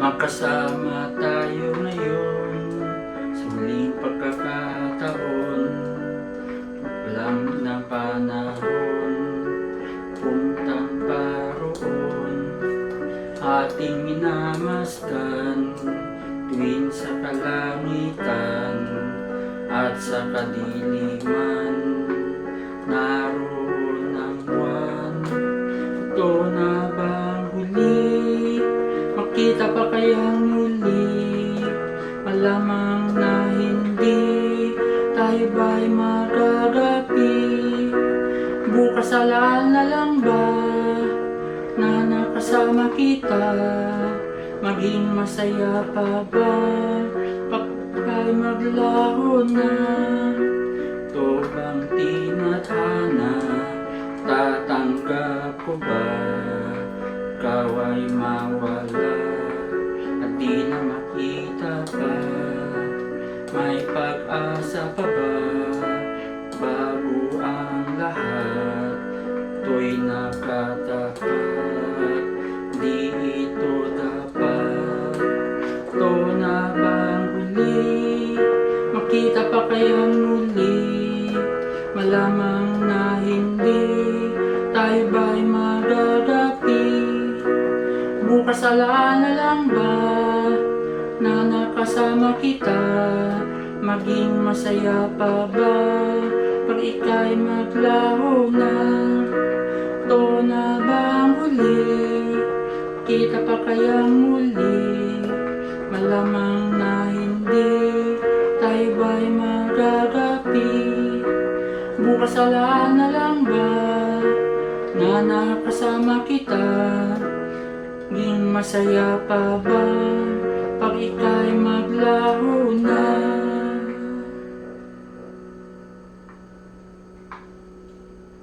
Magkasama tayo ngayon sa muling pagkakataon. Walang ng panahon, puntang paroon. Ating minamasdan tuwing sa kalangitan at sa kadiliman. Naroon ang buwan, ito na bang huli? Makita pa kayang muli? Malamang na hindi, tayo ba'y magagapi? Bukas alaala lang ba na nakasama kita? Maging masaya pa ba pagka'y maglaho na? Ito bang tinadhana, tatanggap ko ba? Ikaw ay mawala at di na makita pa. May pag-asa pa ba bago ang lahat? Ito'y nakatapat, di ito dapat. Ito na bang huli? Makita pa kayang muli? Malamang na hindi, tayo ba'y magagapi? Bukas alaala lang ba na nakasama kita? Maging masaya pa ba pag ika'y maglaho na? Ito na bang huli? Kita pa kayang muli? Malamang na hindi, tayo ba'y magagapi? Bukas alaala lang ba na nakasama kita? Maging masaya pa ba pag ika'y maglaho